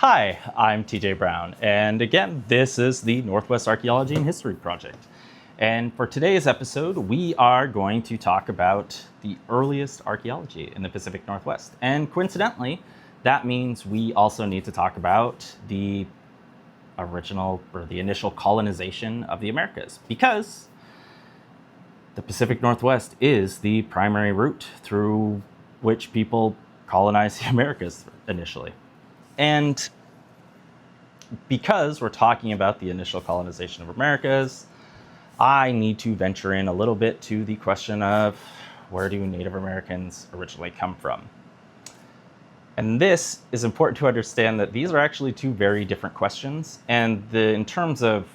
Hi, I'm TJ Brown, and again, this is the Northwest Archaeology and History Project. And for today's episode, we are going to talk about the earliest archaeology in the Pacific Northwest. And coincidentally, that means we also need to talk about the original or the initial colonization of the Americas, because the Pacific Northwest is the primary route through which people colonized the Americas initially. And because we're talking about the initial colonization of Americas, I need to venture in a little bit to the question of where do Native Americans originally come from? And this is important to understand that these are actually two very different questions. And in terms of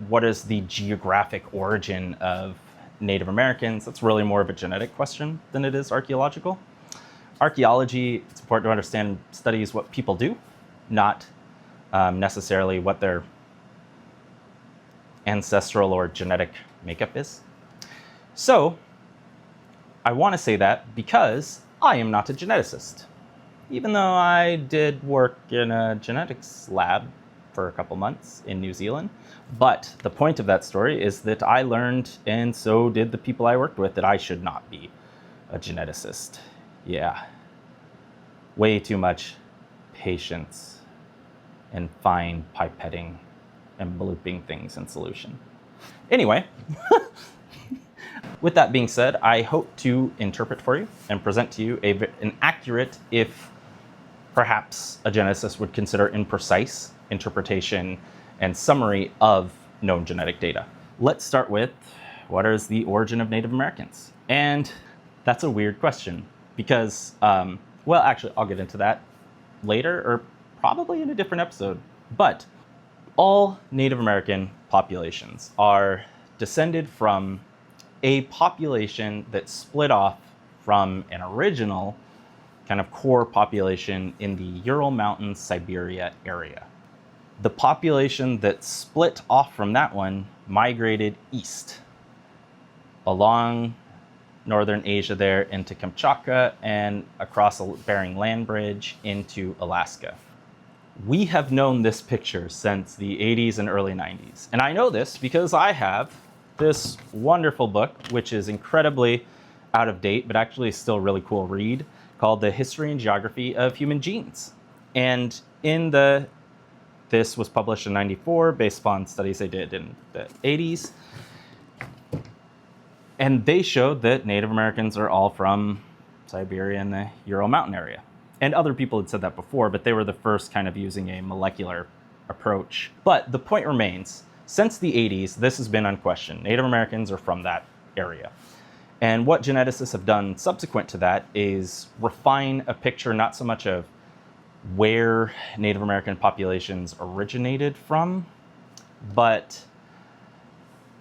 what is the geographic origin of Native Americans, that's really more of a genetic question than it is archaeological. Archaeology, it's important to understand, studies what people do, not necessarily what their ancestral or genetic makeup is. So I want to say that because I am not a geneticist, even though I did work in a genetics lab for a couple months in New Zealand. But the point of that story is that I learned, and so did the people I worked with, that I should not be a geneticist. Yeah, way too much patience and fine pipetting and blooping things in solution. Anyway, with that being said, I hope to interpret for you and present to you an accurate, if perhaps a geneticist would consider imprecise, interpretation and summary of known genetic data. Let's start with, what is the origin of Native Americans? And that's a weird question because, well, actually, I'll get into that later or probably in a different episode. But all Native American populations are descended from a population that split off from an original kind of core population in the Ural Mountains, Siberia area. The population that split off from that one migrated east along northern Asia there into Kamchatka and across a Bering Land Bridge into Alaska. We have known this picture since the 80s and early 90s. And I know this because I have this wonderful book, which is incredibly out of date, but actually still a really cool read, called The History and Geography of Human Genes. And this was published in '94 based upon studies they did in the 80s. And they showed that Native Americans are all from Siberia and the Ural Mountain area. And other people had said that before, but they were the first kind of using a molecular approach. But the point remains, since the 80s, this has been unquestioned. Native Americans are from that area. And what geneticists have done subsequent to that is refine a picture not so much of where Native American populations originated from, but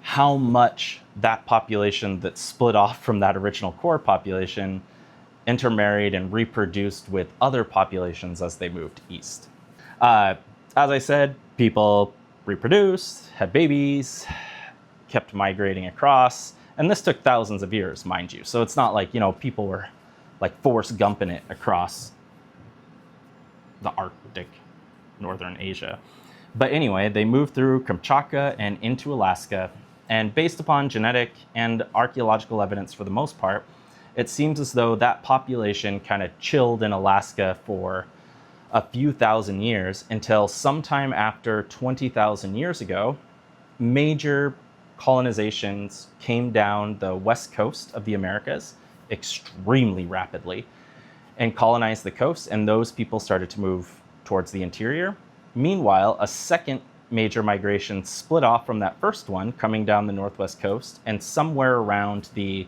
how much that population that split off from that original core population intermarried and reproduced with other populations as they moved east. As I said, people reproduced, had babies, kept migrating across, and this took thousands of years, mind you. So it's not like, people were like Forrest Gumping it across the Arctic, northern Asia. But anyway, they moved through Kamchatka and into Alaska, and based upon genetic and archaeological evidence for the most part, it seems as though that population kind of chilled in Alaska for a few thousand years until sometime after 20,000 years ago, major colonizations came down the west coast of the Americas extremely rapidly and colonized the coast, and those people started to move towards the interior. Meanwhile, a second major migration split off from that first one, coming down the northwest coast, and somewhere around the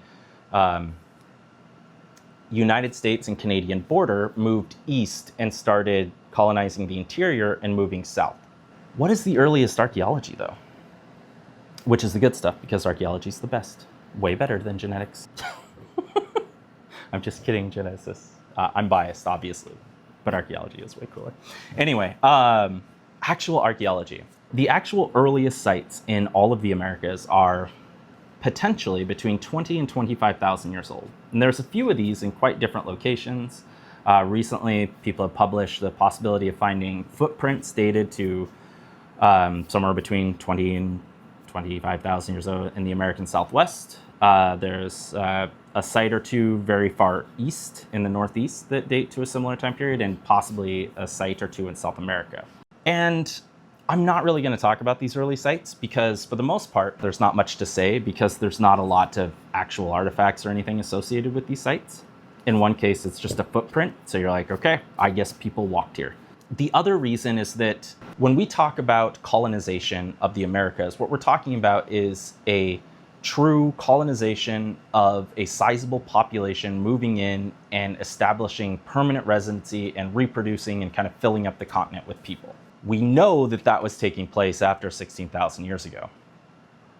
United States and Canadian border moved east and started colonizing the interior and moving south. What is the earliest archaeology, though? Which is the good stuff, because archaeology is the best. Way better than genetics. I'm just kidding, geneticists. I'm biased, obviously, but archaeology is way cooler. Anyway, actual archaeology. The actual earliest sites in all of the Americas are potentially between 20 and 25,000 years old. And there's a few of these in quite different locations. Recently, people have published the possibility of finding footprints dated to somewhere between 20 and 25,000 years old in the American Southwest. There's a site or two very far east in the Northeast that date to a similar time period, and possibly a site or two in South America. And I'm not really going to talk about these early sites because, for the most part, there's not much to say because there's not a lot of actual artifacts or anything associated with these sites. In one case, it's just a footprint. So you're like, okay, I guess people walked here. The other reason is that when we talk about colonization of the Americas, what we're talking about is a true colonization of a sizable population moving in and establishing permanent residency and reproducing and kind of filling up the continent with people. We know that that was taking place after 16,000 years ago.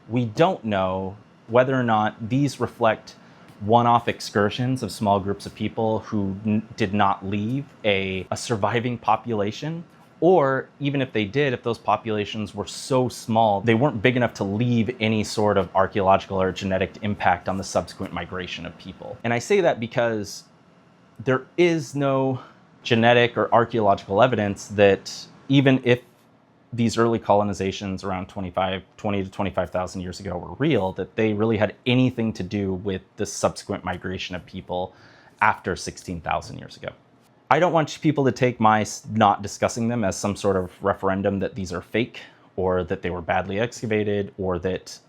We don't know whether or not these reflect one-off excursions of small groups of people who did not leave a surviving population, or even if they did, if those populations were so small, they weren't big enough to leave any sort of archaeological or genetic impact on the subsequent migration of people. And I say that because there is no genetic or archaeological evidence that even if these early colonizations around 20 to 25,000 years ago were real, that they really had anything to do with the subsequent migration of people after 16,000 years ago. I don't want people to take my not discussing them as some sort of referendum that these are fake or that they were badly excavated or that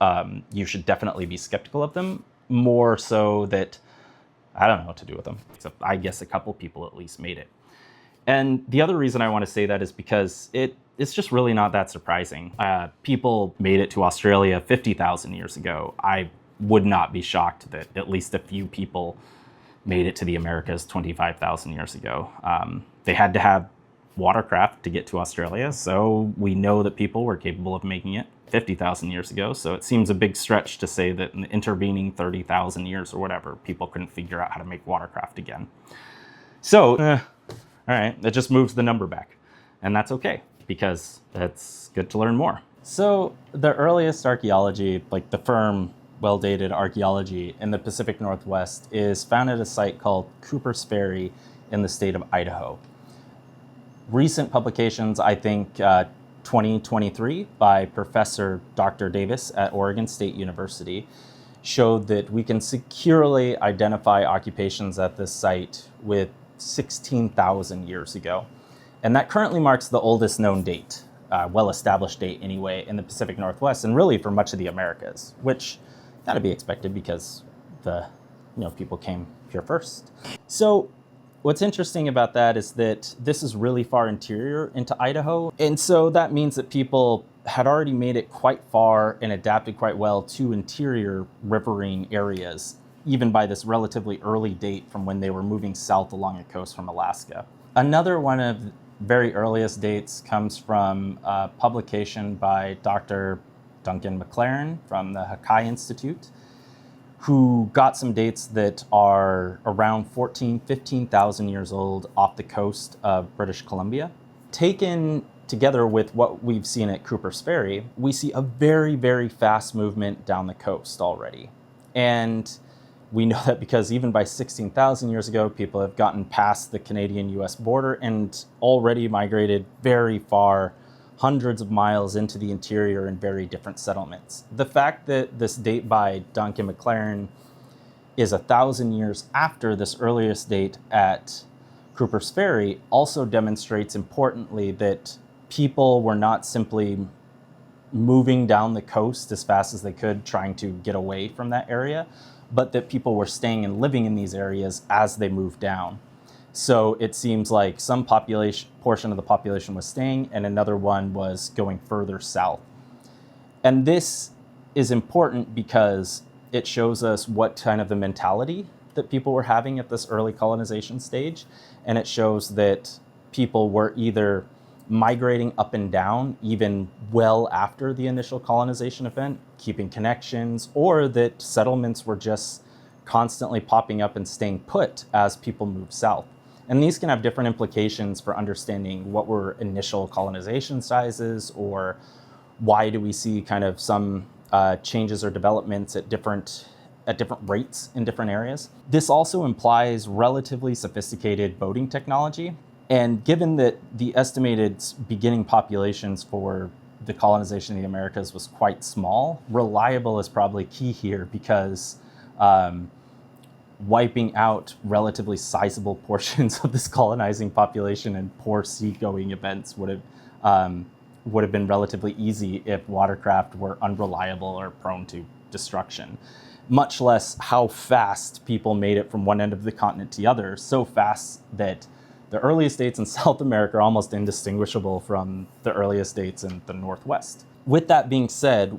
you should definitely be skeptical of them. More so that I don't know what to do with them, except I guess a couple people at least made it. And the other reason I want to say that is because it's just really not that surprising. People made it to Australia 50,000 years ago. I would not be shocked that at least a few people made it to the Americas 25,000 years ago. They had to have watercraft to get to Australia, so we know that people were capable of making it 50,000 years ago. So it seems a big stretch to say that in the intervening 30,000 years or whatever, people couldn't figure out how to make watercraft again. So, all right, that just moves the number back. And that's okay, because it's good to learn more. So the earliest archaeology, like the firm, well-dated archaeology in the Pacific Northwest, is found at a site called Cooper's Ferry in the state of Idaho. Recent publications, I think 2023 by Professor Dr. Davis at Oregon State University, showed that we can securely identify occupations at this site with 16,000 years ago. And that currently marks the oldest known date, well-established date anyway, in the Pacific Northwest, and really for much of the Americas, which got to be expected because people came here first. So what's interesting about that is that this is really far interior into Idaho. And so that means that people had already made it quite far and adapted quite well to interior riverine areas, even by this relatively early date from when they were moving south along the coast from Alaska. Another one of the very earliest dates comes from a publication by Dr. Duncan McLaren from the Hakai Institute, who got some dates that are around 15,000 years old off the coast of British Columbia. Taken together with what we've seen at Cooper's Ferry, we see a very, very fast movement down the coast already. And we know that because even by 16,000 years ago, people have gotten past the Canadian-US border and already migrated very far, hundreds of miles into the interior in very different settlements. The fact that this date by Duncan McLaren is 1,000 years after this earliest date at Cooper's Ferry also demonstrates importantly that people were not simply moving down the coast as fast as they could, trying to get away from that area, but that people were staying and living in these areas as they moved down. So it seems like some portion of the population was staying and another one was going further south. And this is important because it shows us what kind of the mentality that people were having at this early colonization stage. And it shows that people were either migrating up and down even well after the initial colonization event, keeping connections, or that settlements were just constantly popping up and staying put as people moved south. And these can have different implications for understanding what were initial colonization sizes, or why do we see kind of some changes or developments at different at different rates in different areas. This also implies relatively sophisticated boating technology. And given that the estimated beginning populations for the colonization of the Americas was quite small, reliable is probably key here, because wiping out relatively sizable portions of this colonizing population and poor seagoing events would have been relatively easy if watercraft were unreliable or prone to destruction. Much less how fast people made it from one end of the continent to the other, so fast that the earliest dates in South America are almost indistinguishable from the earliest dates in the Northwest. With that being said,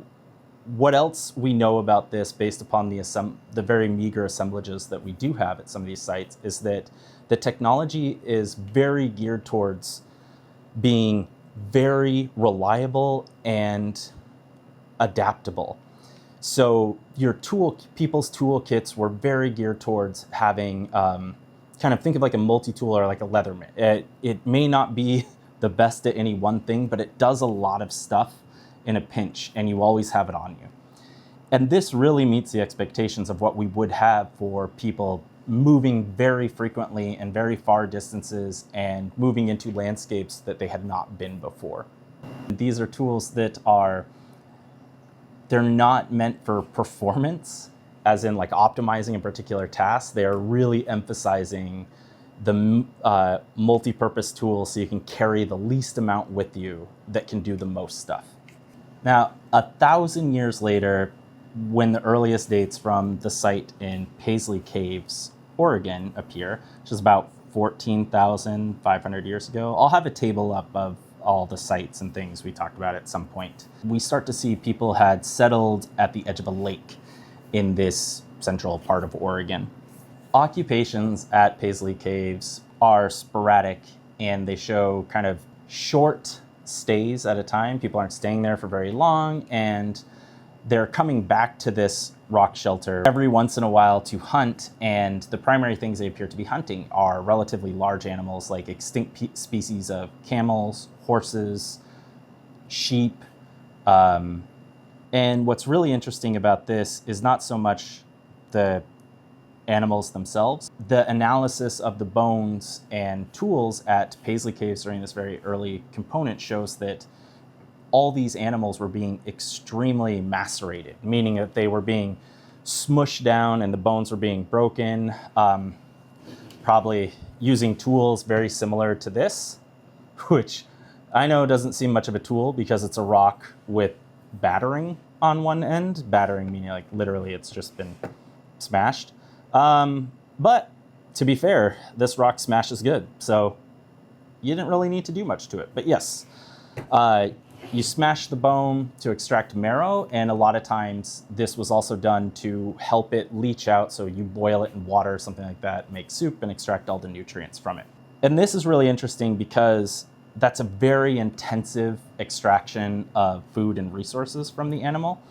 what else we know about this based upon the very meager assemblages that we do have at some of these sites is that the technology is very geared towards being very reliable and adaptable. So people's toolkits were very geared towards having kind of think of like a multi-tool or like a Leatherman. It may not be the best at any one thing, but it does a lot of stuff in a pinch, and you always have it on you. And this really meets the expectations of what we would have for people moving very frequently and very far distances and moving into landscapes that they had not been before. These are tools that they're not meant for performance, as in like optimizing a particular task. They are really emphasizing the multi-purpose tool so you can carry the least amount with you that can do the most stuff. Now, 1,000 years later, when the earliest dates from the site in Paisley Caves, Oregon appear, which is about 14,500 years ago, I'll have a table up of all the sites and things we talked about at some point. We start to see people had settled at the edge of a lake in this central part of Oregon. Occupations at Paisley Caves are sporadic, and they show kind of short stays at a time. People aren't staying there for very long, and they're coming back to this rock shelter every once in a while to hunt, and the primary things they appear to be hunting are relatively large animals like extinct species of camels, horses, sheep. And what's really interesting about this is not so much the animals themselves. The analysis of the bones and tools at Paisley Caves during this very early component shows that all these animals were being extremely macerated, meaning that they were being smushed down and the bones were being broken, probably using tools very similar to this, which I know doesn't seem much of a tool because it's a rock with battering on one end. Battering meaning like literally it's just been smashed. But to be fair, this rock smashes good, so you didn't really need to do much to it. But yes, you smash the bone to extract marrow, and a lot of times this was also done to help it leach out, so you boil it in water or something like that, make soup, and extract all the nutrients from it. And this is really interesting because that's a very intensive extraction of food and resources from the animal.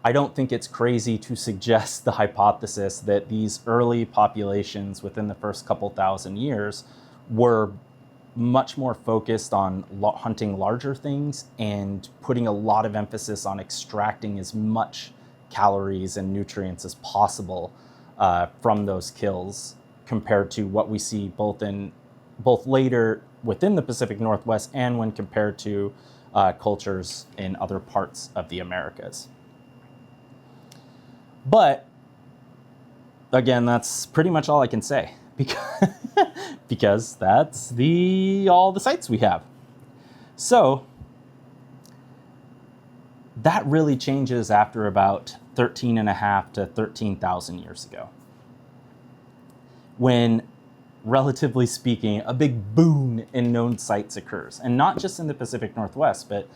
I don't think it's crazy to suggest the hypothesis that these early populations within the first couple thousand years were much more focused on hunting larger things and putting a lot of emphasis on extracting as much calories and nutrients as possible from those kills, compared to what we see both later within the Pacific Northwest and when compared to cultures in other parts of the Americas. But again, that's pretty much all I can say, because that's all the sites we have. So that really changes after about 13,500 to 13,000 years ago, when, relatively speaking, a big boon in known sites occurs, and not just in the Pacific Northwest, but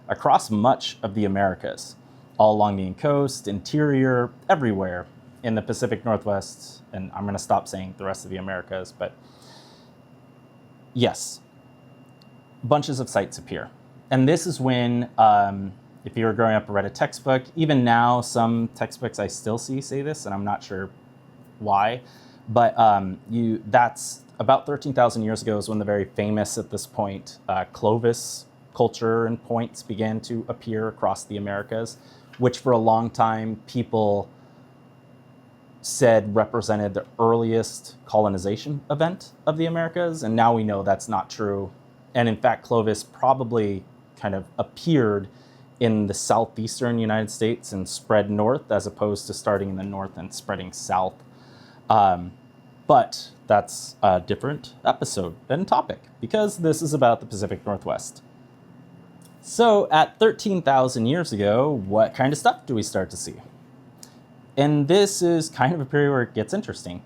across much of the Americas, all along the coast, interior, everywhere in the Pacific Northwest, and I'm going to stop saying the rest of the Americas, but yes, bunches of sites appear. And this is when, if you were growing up and read a textbook, even now some textbooks I still see say this, and I'm not sure why, but that's about 13,000 years ago is when the very famous, at this point, Clovis Culture and points began to appear across the Americas, which for a long time people said represented the earliest colonization event of the Americas, and now we know that's not true. And in fact, Clovis probably kind of appeared in the southeastern United States and spread north, as opposed to starting in the north and spreading south. But that's a different episode and topic, because this is about the Pacific Northwest. So at 13,000 years ago, what kind of stuff do we start to see? And this is kind of a period where it gets interesting,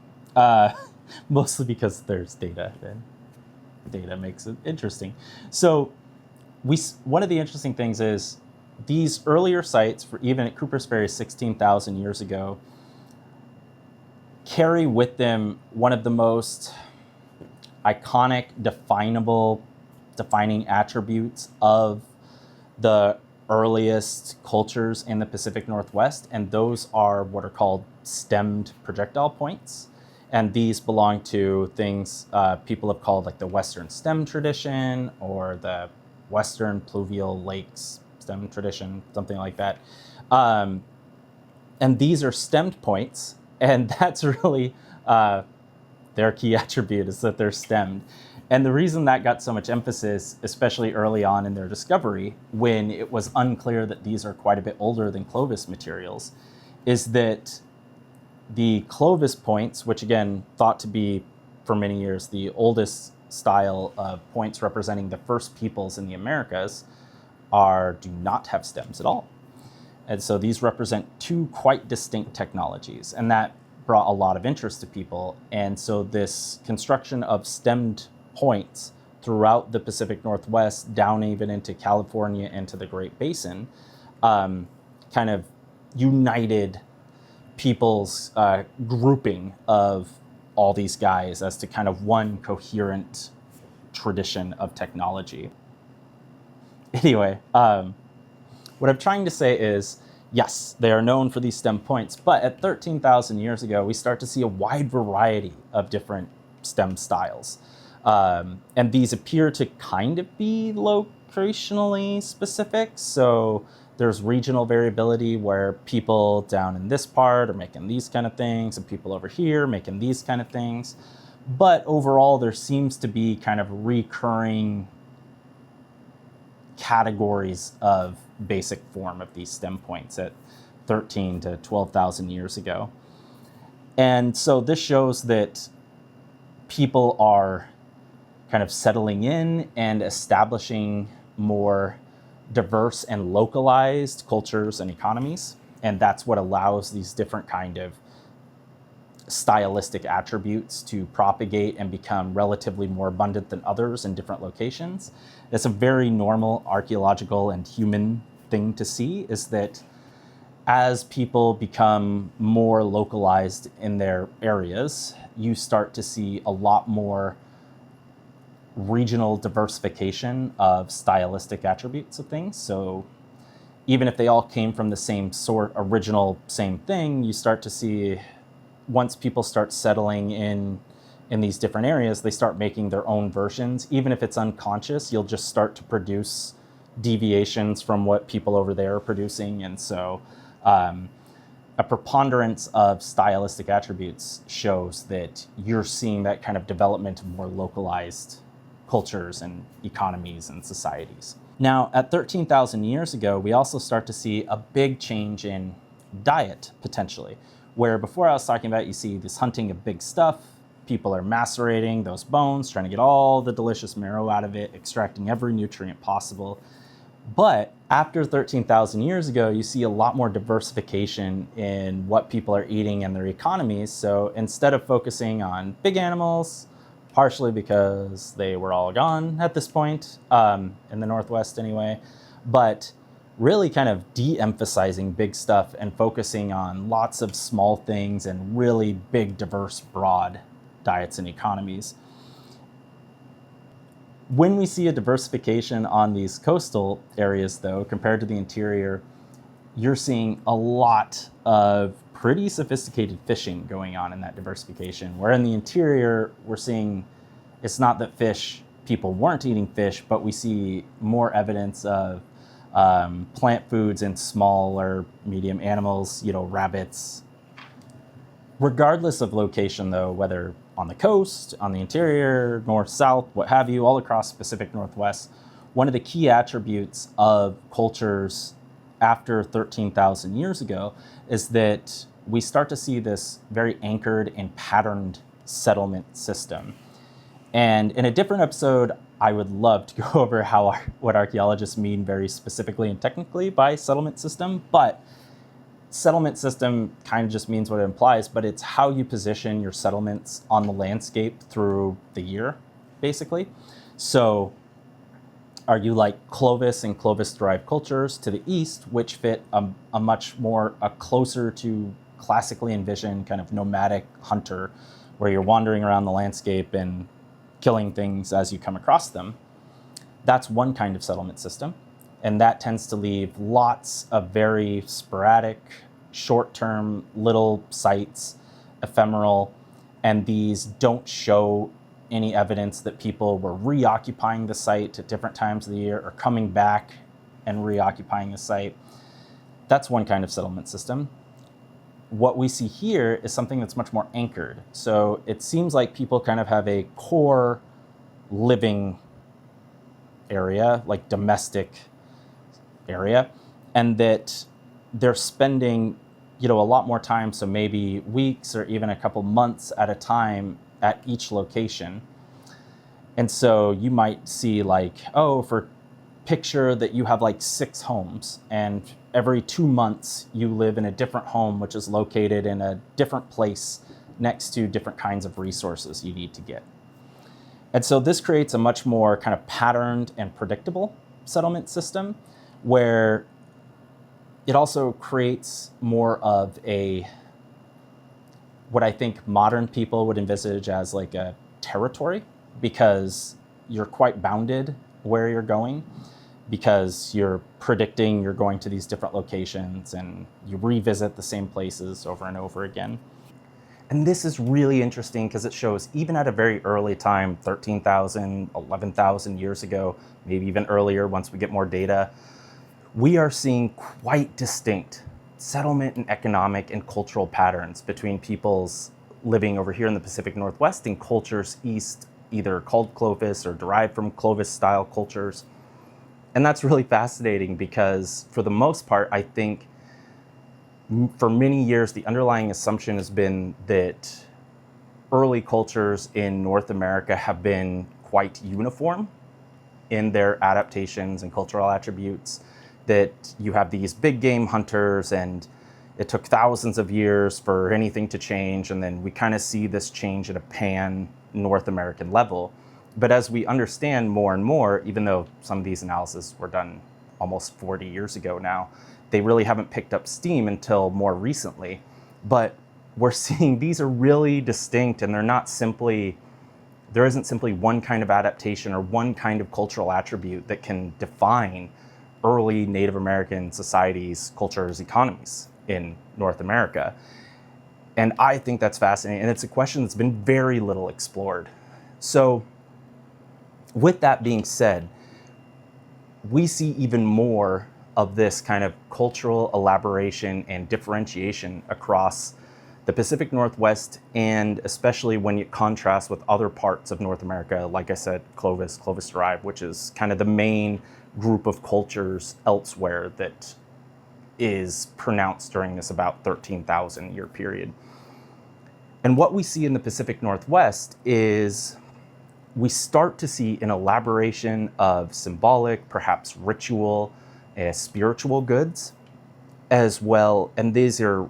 mostly because there's data, and data makes it interesting. So one of the interesting things is these earlier sites, for even at Cooper's Ferry 16,000 years ago, carry with them one of the most iconic, defining attributes of the earliest cultures in the Pacific Northwest, and those are what are called stemmed projectile points. And these belong to things people have called like the Western stem tradition, or the Western pluvial lakes stem tradition, something like that. And these are stemmed points, and that's really their key attribute, is that they're stemmed. And the reason that got so much emphasis, especially early on in their discovery, when it was unclear that these are quite a bit older than Clovis materials, is that the Clovis points, which again thought to be for many years the oldest style of points representing the first peoples in the Americas, do not have stems at all. And so these represent two quite distinct technologies, and that brought a lot of interest to people. And so this construction of stemmed points throughout the Pacific Northwest, down even into California and to the Great Basin, kind of united people's grouping of all these guys as to kind of one coherent tradition of technology. Anyway, what I'm trying to say is, yes, they are known for these stem points, but at 13,000 years ago, we start to see a wide variety of different stem styles. And these appear to kind of be locationally specific. So there's regional variability where people down in this part are making these kind of things, and people over here making these kind of things. But overall, there seems to be kind of recurring categories of basic form of these stem points at 13 to 12,000 years ago. And so this shows that people are kind of settling in and establishing more diverse and localized cultures and economies. And that's what allows these different kind of stylistic attributes to propagate and become relatively more abundant than others in different locations. It's a very normal archaeological and human thing to see, is that as people become more localized in their areas, you start to see a lot more regional diversification of stylistic attributes of things. So even if they all came from the same original same thing, you start to see, once people start settling in these different areas, they start making their own versions. Even if it's unconscious, you'll just start to produce deviations from what people over there are producing. And so a preponderance of stylistic attributes shows that you're seeing that kind of development of more localized cultures and economies and societies. Now, at 13,000 years ago, we also start to see a big change in diet, potentially, where before I was talking about, you see this hunting of big stuff. People are macerating those bones, trying to get all the delicious marrow out of it, extracting every nutrient possible. But after 13,000 years ago, you see a lot more diversification in what people are eating and their economies. So instead of focusing on big animals, partially because they were all gone at this point, in the Northwest anyway, but really kind of de-emphasizing big stuff and focusing on lots of small things and really big, diverse, broad diets and economies. When we see a diversification on these coastal areas, though, compared to the interior, you're seeing a lot of pretty sophisticated fishing going on in that diversification. Where in the interior, we're seeing, it's not that people weren't eating fish, but we see more evidence of plant foods and small or medium animals, rabbits, Regardless of location, though, whether on the coast, on the interior, north, south, what have you, all across the Pacific Northwest, one of the key attributes of cultures after 13,000 years ago is that we start to see this very anchored and patterned settlement system. And in a different episode, I would love to go over what archaeologists mean very specifically and technically by settlement system, but settlement system kind of just means what it implies, but it's how you position your settlements on the landscape through the year, basically. So are you like Clovis and Clovis-derived cultures to the east, which fit a much more, a closer to classically envisioned kind of nomadic hunter, where you're wandering around the landscape and killing things as you come across them? That's one kind of settlement system. And that tends to leave lots of very sporadic, short-term little sites, ephemeral, and these don't show any evidence that people were reoccupying the site at different times of the year or coming back and reoccupying the site. That's one kind of settlement system. What we see here is something that's much more anchored. So it seems like people kind of have a core living area, like domestic area, and that they're spending, a lot more time, so maybe weeks or even a couple months at a time at each location. And so you might see for picture that you have 6 homes, and every 2 months you live in a different home, which is located in a different place next to different kinds of resources you need to get. And so this creates a much more kind of patterned and predictable settlement system, where it also creates more of what I think modern people would envisage as a territory, because you're quite bounded where you're going, because you're predicting you're going to these different locations and you revisit the same places over and over again. And this is really interesting because it shows even at a very early time, 13,000, 11,000 years ago, maybe even earlier once we get more data, we are seeing quite distinct settlement and economic and cultural patterns between peoples living over here in the Pacific Northwest and cultures east, either called Clovis or derived from Clovis-style cultures. And that's really fascinating because for the most part, I think for many years, the underlying assumption has been that early cultures in North America have been quite uniform in their adaptations and cultural attributes, that you have these big game hunters and it took thousands of years for anything to change. And then we kind of see this change at a pan North American level. But as we understand more and more, even though some of these analyses were done almost 40 years ago now, they really haven't picked up steam until more recently. But we're seeing these are really distinct, and there isn't simply one kind of adaptation or one kind of cultural attribute that can define early Native American societies, cultures, economies in North America. And I think that's fascinating. And it's a question that's been very little explored. So with that being said, we see even more of this kind of cultural elaboration and differentiation across the Pacific Northwest, and especially when you contrast with other parts of North America, like I said, Clovis-derived, which is kind of the main group of cultures elsewhere that is pronounced during this about 13,000 year period. And what we see in the Pacific Northwest is we start to see an elaboration of symbolic, perhaps ritual, spiritual goods as well. And these are,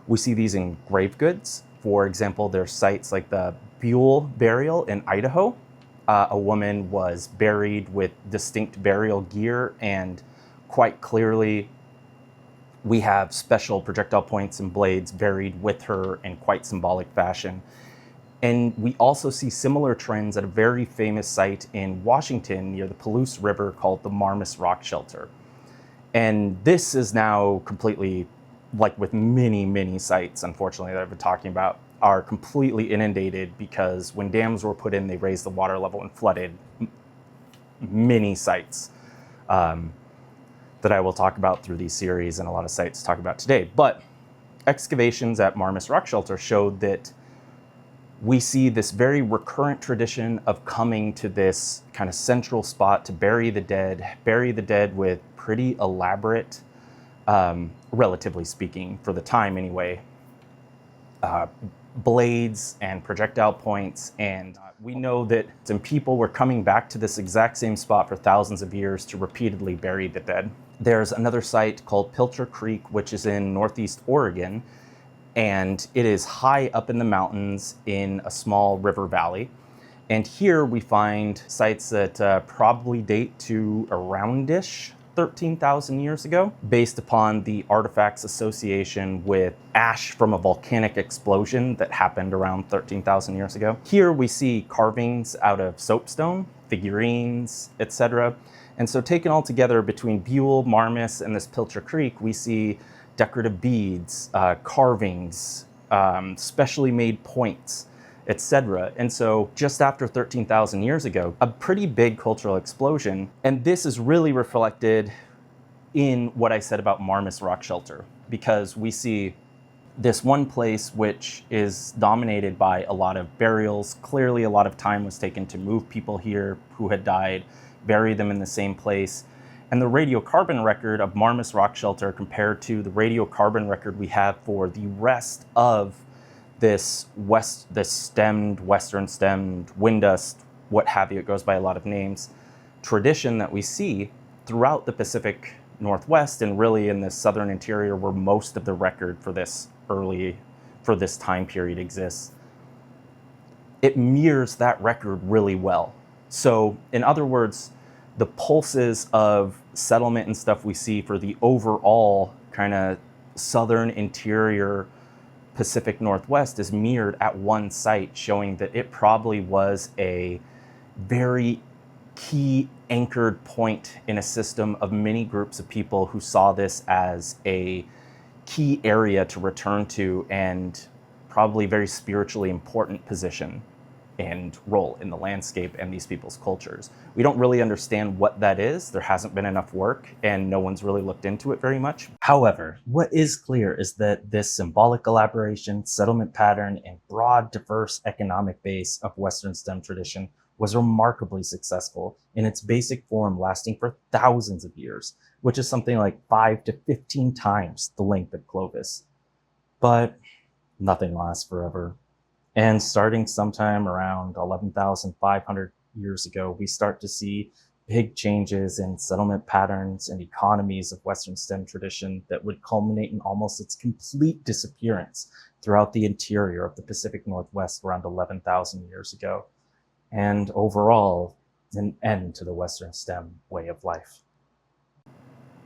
we see these in grave goods. For example, there's sites like the Buell burial in Idaho. A woman was buried with distinct burial gear, and quite clearly we have special projectile points and blades buried with her in quite symbolic fashion. And we also see similar trends at a very famous site in Washington near the Palouse River called the Marmas Rock Shelter. And this is now completely, like with many, many sites, unfortunately, that I've been talking about, are completely inundated because when dams were put in, they raised the water level and flooded many sites that I will talk about through these series, and a lot of sites talk about today. But Excavations at Marmis Rock Shelter showed that we see this very recurrent tradition of coming to this kind of central spot to bury the dead with pretty elaborate, relatively speaking, for the time anyway, blades and projectile points. And we know that some people were coming back to this exact same spot for thousands of years to repeatedly bury the dead. There's another site called Pilcher Creek, which is in northeast Oregon, and it is high up in the mountains in a small river valley. And here we find sites that probably date to around-ish 13,000 years ago, based upon the artifacts association with ash from a volcanic explosion that happened around 13,000 years ago. Here we see carvings out of soapstone, figurines, etc. And so taken all together between Buell, Marmis, and this Pilcher Creek, we see decorative beads, carvings, specially made points, etc. And so just after 13,000 years ago, a pretty big cultural explosion. And this is really reflected in what I said about Marmis Rock Shelter, because we see this one place which is dominated by a lot of burials. Clearly a lot of time was taken to move people here who had died, bury them in the same place. And the radiocarbon record of Marmis Rock Shelter compared to the radiocarbon record we have for the rest of this western stemmed, wind dust, what have you, it goes by a lot of names, tradition that we see throughout the Pacific Northwest and really in the southern interior where most of the record for this time period exists. It mirrors that record really well. So in other words, the pulses of settlement and stuff we see for the overall kind of southern interior Pacific Northwest is mirrored at one site, showing that it probably was a very key anchored point in a system of many groups of people who saw this as a key area to return to and probably very spiritually important position and role in the landscape and these people's cultures. We don't really understand what that is. There hasn't been enough work and no one's really looked into it very much. However, what is clear is that this symbolic elaboration, settlement pattern, and broad, diverse economic base of Western STEM tradition was remarkably successful in its basic form, lasting for thousands of years, which is something like 5 to 15 times the length of Clovis. But nothing lasts forever. And starting sometime around 11,500 years ago, we start to see big changes in settlement patterns and economies of Western STEM tradition that would culminate in almost its complete disappearance throughout the interior of the Pacific Northwest around 11,000 years ago. And overall, an end to the Western STEM way of life.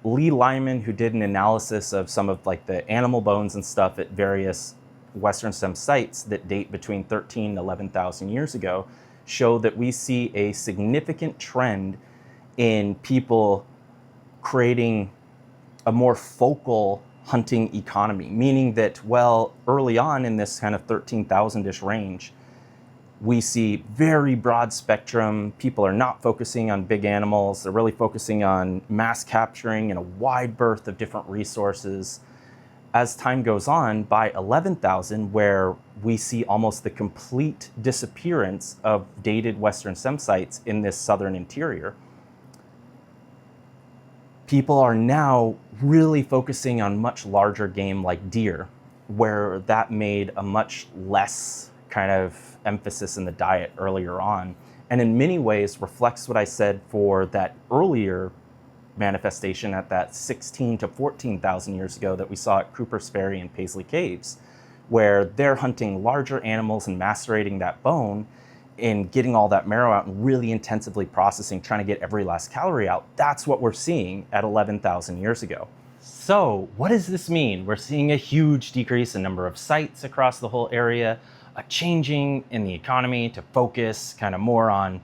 Lee Lyman, who did an analysis of some of like the animal bones and stuff at various Western STEM sites that date between 13 and 11,000 years ago, show that we see a significant trend in people creating a more focal hunting economy, meaning that, well, early on in this kind of 13,000-ish range, we see very broad spectrum. People are not focusing on big animals. They're really focusing on mass capturing and a wide berth of different resources. As time goes on, by 11,000, where we see almost the complete disappearance of dated Western STEM sites in this southern interior, people are now really focusing on much larger game like deer, where that made a much less kind of emphasis in the diet earlier on, and in many ways reflects what I said for that earlier manifestation at that 16 to 14,000 years ago that we saw at Cooper's Ferry and Paisley Caves, where they're hunting larger animals and macerating that bone and getting all that marrow out and really intensively processing, trying to get every last calorie out. That's what we're seeing at 11,000 years ago. So what does this mean? We're seeing a huge decrease in number of sites across the whole area, a changing in the economy to focus kind of more on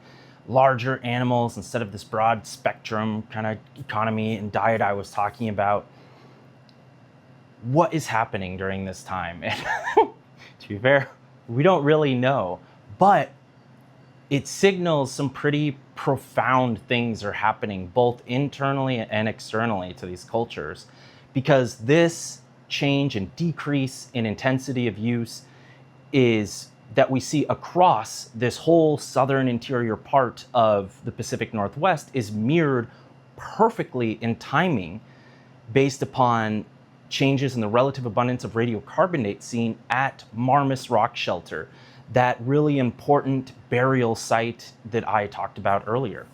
larger animals instead of this broad spectrum kind of economy and diet I was talking about. What is happening during this time? And to be fair, we don't really know, but it signals some pretty profound things are happening both internally and externally to these cultures, because this change and decrease in intensity of use is that we see across this whole southern interior part of the Pacific Northwest is mirrored perfectly in timing based upon changes in the relative abundance of radiocarbonate seen at Marmas Rock Shelter, that really important burial site that I talked about earlier.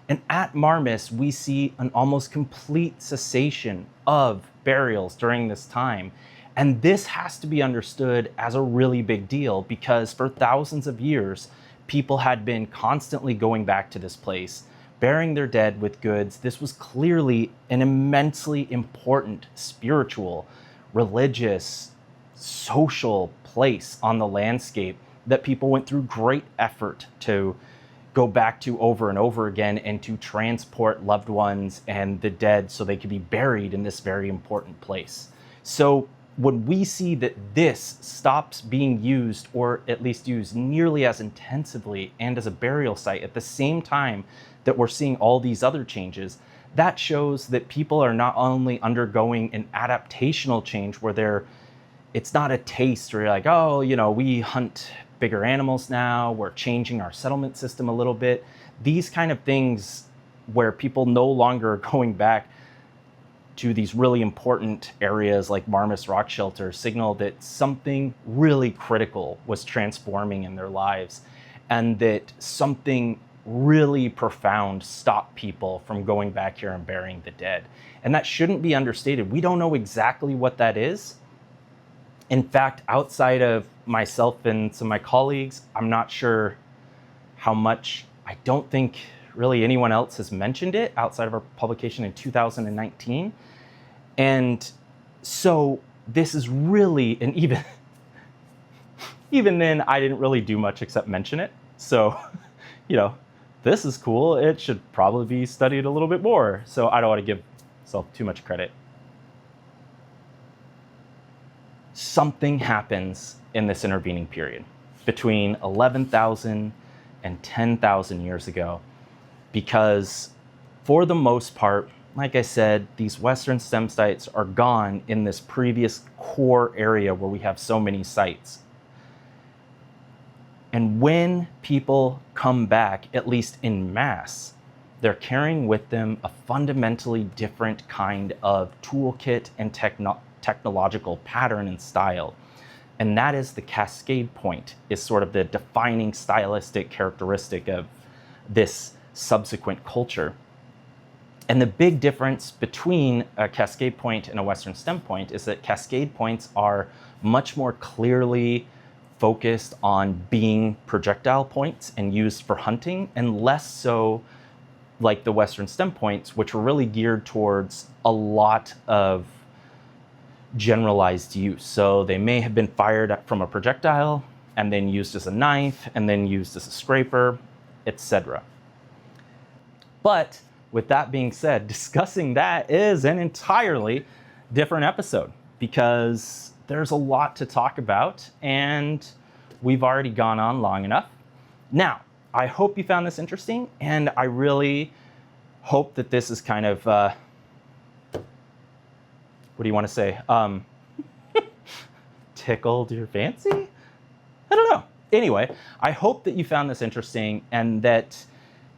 And at Marmas, we see an almost complete cessation of burials during this time. And this has to be understood as a really big deal because for thousands of years, people had been constantly going back to this place, burying their dead with goods. This was clearly an immensely important spiritual, religious, social place on the landscape that people went through great effort to go back to over and over again and to transport loved ones and the dead so they could be buried in this very important place. So when we see that this stops being used, or at least used nearly as intensively and as a burial site at the same time that we're seeing all these other changes, that shows that people are not only undergoing an adaptational change where it's not a taste where you're like, oh, we hunt bigger animals now, we're changing our settlement system a little bit. These kind of things where people no longer are going back to these really important areas like Marmas Rock Shelter signal that something really critical was transforming in their lives, and that something really profound stopped people from going back here and burying the dead. And that shouldn't be understated. We don't know exactly what that is. In fact, outside of myself and some of my colleagues, I'm not sure how much. I don't think really anyone else has mentioned it outside of our publication in 2019. And so this is really, and even then I didn't really do much except mention it. So, this is cool. It should probably be studied a little bit more. So I don't want to give myself too much credit. Something happens in this intervening period between 11,000 and 10,000 years ago, because for the most part, like I said, these Western stem sites are gone in this previous core area where we have so many sites. And when people come back, at least in mass, they're carrying with them a fundamentally different kind of toolkit and technological pattern and style. And that is the cascade point, is sort of the defining stylistic characteristic of this subsequent culture. And the big difference between a cascade point and a Western stem point is that cascade points are much more clearly focused on being projectile points and used for hunting, and less so like the Western stem points, which were really geared towards a lot of generalized use. So they may have been fired from a projectile and then used as a knife and then used as a scraper, etc. But with that being said, discussing that is an entirely different episode because there's a lot to talk about and we've already gone on long enough. Now, I hope you found this interesting, and I really hope that this is kind of, what do you want to say? Tickled your fancy? I don't know. Anyway, I hope that you found this interesting and that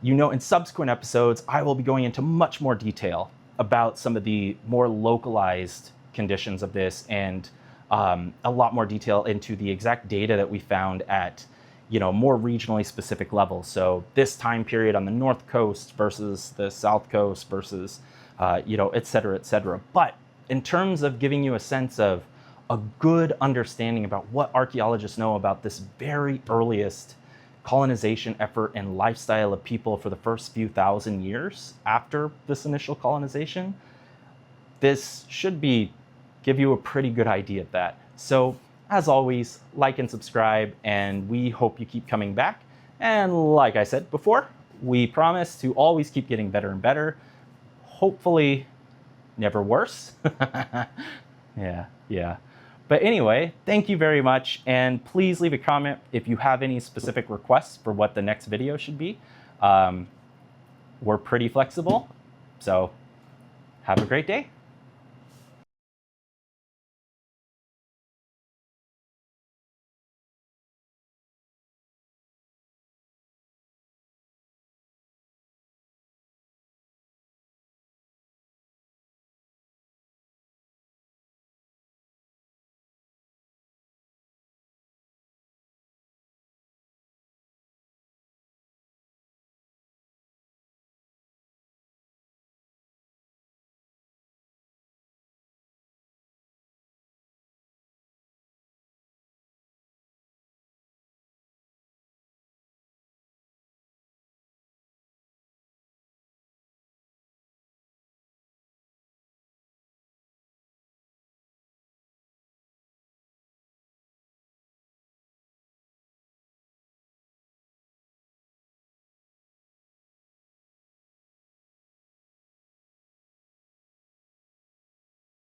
in subsequent episodes, I will be going into much more detail about some of the more localized conditions of this and a lot more detail into the exact data that we found at, more regionally specific levels. So this time period on the North Coast versus the South Coast versus, et cetera, et cetera. But in terms of giving you a sense of a good understanding about what archaeologists know about this very earliest colonization effort and lifestyle of people for the first few thousand years after this initial colonization, this should give you a pretty good idea of that. So as always, like and subscribe, and we hope you keep coming back. And like I said before, we promise to always keep getting better and better. Hopefully never worse. Yeah. But anyway, thank you very much, and please leave a comment if you have any specific requests for what the next video should be. We're pretty flexible, so have a great day.